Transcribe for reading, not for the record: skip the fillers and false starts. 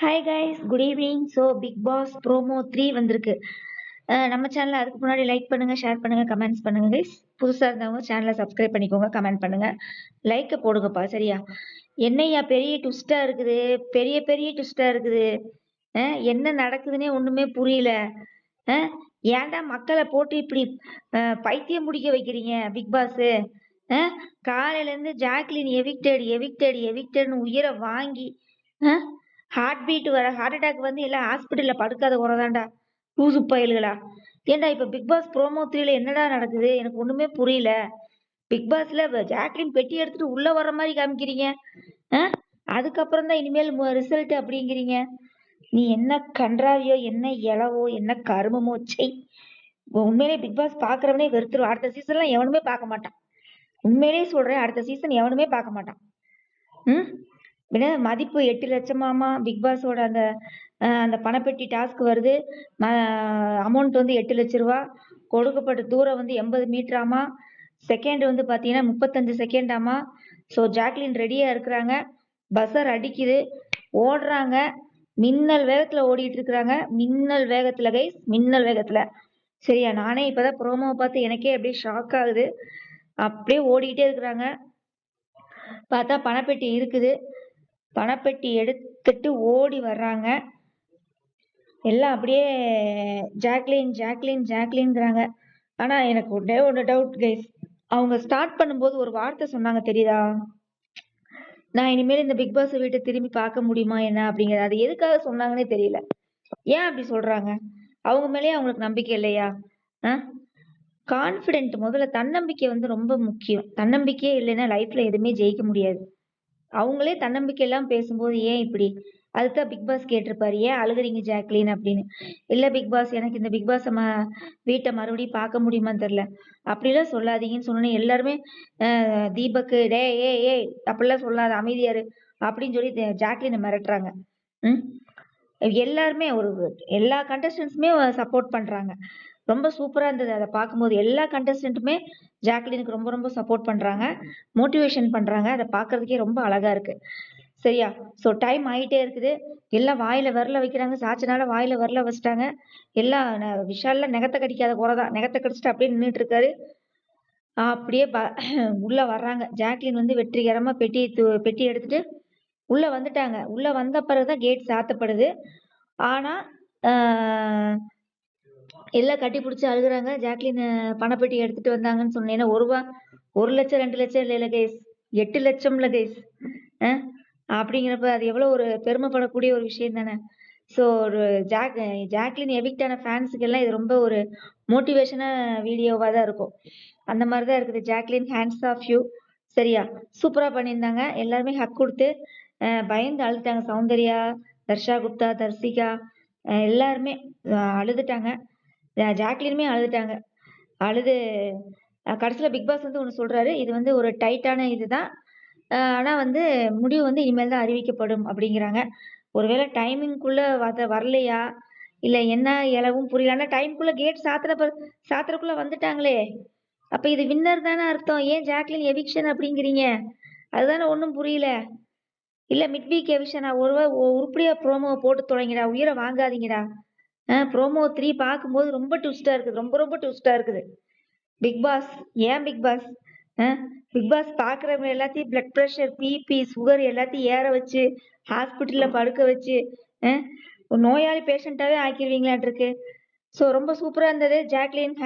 Hi guys, good evening. So Bigg Boss promo 3 வந்திருக்கு. நம்ம சேனலை அதுக்கு முன்னாடி லைக் பண்ணுங்க, ஷேர் பண்ணுங்க, கமெண்ட்ஸ் பண்ணுங்க கைஸ். புதுசாக இருந்தவங்க சேனலை சப்ஸ்கிரைப் பண்ணிக்கோங்க, கமெண்ட் பண்ணுங்க, லைக்கை போடுங்கப்பா. சரியா? என்னையா பெரிய ட்விஸ்டா இருக்குது, பெரிய பெரிய ட்விஸ்டா இருக்குது. என்ன நடக்குதுன்னே ஒண்ணுமே புரியல. அஹ், ஏன்டா மக்களை போட்டு இப்படி பைத்தியம் முடிக்க வைக்கிறீங்க பிக் பாஸ்? காலையில இருந்து ஜாக்லின் எவிக்டட் எவிக்டட் எவிக்டட்னு உயிரை வாங்கி ஹார்ட் பீட் வர ஹார்ட் அட்டாக் வந்து எல்லாம் ஹாஸ்பிட்டல்ல படுக்காத குறைதான்டா. லூசு பயல்களா. ஏன்டா இப்ப பிக் பாஸ் ப்ரோமோ 3ல என்னடா நடக்குது? எனக்கு ஒண்ணுமே புரியல. பிக் பாஸ்ல ஜாக்லின் பெட்டி எடுத்துட்டு உள்ள வர்ற மாதிரி காமிக்கிறீங்க. அதுக்கப்புறம் தான் இனிமேல் ரிசல்ட் அப்படிங்கிறீங்க. நீ என்ன கன்றாவியோ, என்ன இளவோ, என்ன கருமமோ. செய். உண்மையிலே பிக் பாஸ் பாக்குறவனே வெறுத்துரும். அடுத்த சீசன்லாம் எவனுமே பார்க்க மாட்டான். உண்மையிலேயே சொல்றேன், அடுத்த சீசன் எவனுமே பார்க்க மாட்டான். மதிப்பு 8 லட்சமாமா பிக் பாஸோட அந்த அந்த பணப்பெட்டி டாஸ்க் வருது. அமௌண்ட் வந்து 8 லட்ச ரூபா. கொடுக்கப்பட்ட தூரம் வந்து 80 மீட்டராமா. செகண்ட் வந்து பாத்தீங்கன்னா 35 செகண்டாமா. ஸோ ஜாக்லின் ரெடியா இருக்கிறாங்க. பஸ்ஸர் அடிக்குது, ஓடுறாங்க. மின்னல் வேகத்துல ஓடிட்டு இருக்கிறாங்க. மின்னல் வேகத்துல கைஸ், மின்னல் வேகத்துல. சரியா? நானே இப்பதான் ப்ரோமோவை பார்த்து எனக்கே அப்படியே ஷாக் ஆகுது. அப்படியே ஓடிக்கிட்டே இருக்கிறாங்க. பார்த்தா பணப்பெட்டி இருக்குது. பணப்பெட்டி எடுத்துட்டு ஓடி வர்றாங்க. எல்லாம் அப்படியே ஜாக்லின் ஜாக்லின் ஜாக்லின்ங்கிறாங்க. ஆனா எனக்கு ஒரே ஒரு டவுட் கைஸ். அவங்க ஸ்டார்ட் பண்ணும்போது ஒரு வார்த்தை சொன்னாங்க, தெரியுதா? நான் இனிமேல் இந்த பிக் பாஸ் வீட்டை திரும்பி பார்க்க முடியுமா என்ன அப்படிங்கிறது. அது எதுக்காக சொன்னாங்கன்னே தெரியல. ஏன் அப்படி சொல்றாங்க? அவங்க மேலேயே அவங்களுக்கு நம்பிக்கை இல்லையா? கான்பிடென்ட் முதல்ல. தன்னம்பிக்கை வந்து ரொம்ப முக்கியம். தன்னம்பிக்கையே இல்லைன்னா லைஃப்ல எதுவுமே ஜெயிக்க முடியாது. அவங்களே தன்னம்பிக்கை எல்லாம் பேசும்போது ஏன் இப்படி? அதுதான் பிக் பாஸ் கேட்டிருப்பாரு, ஏன் அழுகுறீங்க ஜாக்லின் அப்படின்னு. இல்ல பிக் பாஸ், எனக்கு இந்த பிக் பாஸ் வீட்டை மறுபடியும் பார்க்க முடியுமான்னு தெரியல. அப்படிலாம் சொல்லாதீங்கன்னு சொன்னோன்னே எல்லாருமே தீபக்கு டே ஏ ஏ அப்படிலாம் சொல்லாத, அமைதியாரு அப்படின்னு சொல்லி ஜாக்லினை மிரட்டுறாங்க. எல்லாருமே எல்லா கண்டஸ்டன்ஸுமே சப்போர்ட் பண்றாங்க. ரொம்ப சூப்பரா இருந்தது அதை பார்க்கும்போது. எல்லா கண்டஸ்டன்ட்டுமே ஜாக்லினுக்கு ரொம்ப ரொம்ப சப்போர்ட் பண்றாங்க, மோட்டிவேஷன் பண்றாங்க. அதை பார்க்கறதுக்கே ரொம்ப அழகா இருக்கு. சரியா? ஸோ டைம் ஆகிட்டே இருக்குது. எல்லாம் வாயில விரல வைக்கிறாங்க. சாச்சனால வாயில விரல வச்சுட்டாங்க. எல்லாம் விஷால்ல நெகத்தை கடிக்காத குறைதான். நெகத்தை கடிச்சிட்டு அப்படியே நின்றுட்டு இருக்காரு. அப்படியே உள்ள வர்றாங்க. ஜாக்லின் வந்து வெற்றிகரமா பெட்டி எடுத்துட்டு உள்ள வந்துட்டாங்க. உள்ள வந்த பிறகுதான் கேட் சாத்தப்படுது. ஆனா எல்லாம் கட்டி பிடிச்சி அழுகுறாங்க. ஜாக்லின் பணப்பெட்டி எடுத்துட்டு வந்தாங்கன்னு சொன்னேன். 1 லட்சம் 2 லட்சம் இல்ல கைஸ், 8 லட்சம்ல கைஸ். அப்படிங்கிறப்ப அது எவ்வளவு ஒரு பெருமைப்படக்கூடிய ஒரு விஷயம் தானே. ஸோ ஒரு ஜாக்லின் எவிக்ட் ஆன ஃபேன்ஸுக்கு எல்லாம் இது ரொம்ப ஒரு மோட்டிவேஷனான வீடியோவா தான் இருக்கும். அந்த மாதிரிதான் இருக்குது. Jacqueline, hands off you. சரியா? சூப்பரா பண்ணியிருந்தாங்க. எல்லாருமே ஹக் கொடுத்து பயந்து அழுதுட்டாங்க. சௌந்தர்யா, தர்ஷா குப்தா, தர்சிகா எல்லாருமே அழுதுட்டாங்க. ஜாக்லினுமே அழுதுட்டாங்க. அழுது கடைசியில பிக் பாஸ் வந்து ஒண்ணு சொல்றாரு, இது வந்து ஒரு டைட்டான இதுதான், ஆனா வந்து முடிவு வந்து இனிமேல் தான் அறிவிக்கப்படும் அப்படிங்கிறாங்க. ஒருவேளை டைமிங்குள்ள வரலையா இல்ல என்ன இலவும் புரியல. ஆனா டைம்குள்ள கேட் சாத்துறக்குள்ள வந்துட்டாங்களே, அப்ப இது வின்னர் தானே அர்த்தம். ஏன் ஜாக்லின் எவிக்ஷன் அப்படிங்கிறீங்க? அதுதானே ஒண்ணும் புரியல. இல்ல மிட் வீக் எவிக்ஷனா? உருப்படியா ப்ரோமோவை போட்டு தொடங்கிடா, உயிரை வாங்காதீங்கடா. ப்ரோமோ 3 பார்க்கும்போது ரொம்ப ட்விஸ்டா இருக்குது. ரொம்ப ரொம்ப ட்விஸ்டா இருக்குது. பிக் பாஸ், ஏன் பிக் பாஸ்? பிக் பாஸ் பாக்குறவங்க எல்லாத்தையும் பிளட் பிரஷர், பிபி, சுகர் எல்லாத்தையும் ஏற வச்சு ஹாஸ்பிட்டல்ல படுக்க வச்சு நோயாளி பேஷண்டாவே ஆக்கிடுவீங்களான் இருக்கு. ஸோ ரொம்ப சூப்பரா இருந்தது. ஜாக்லின்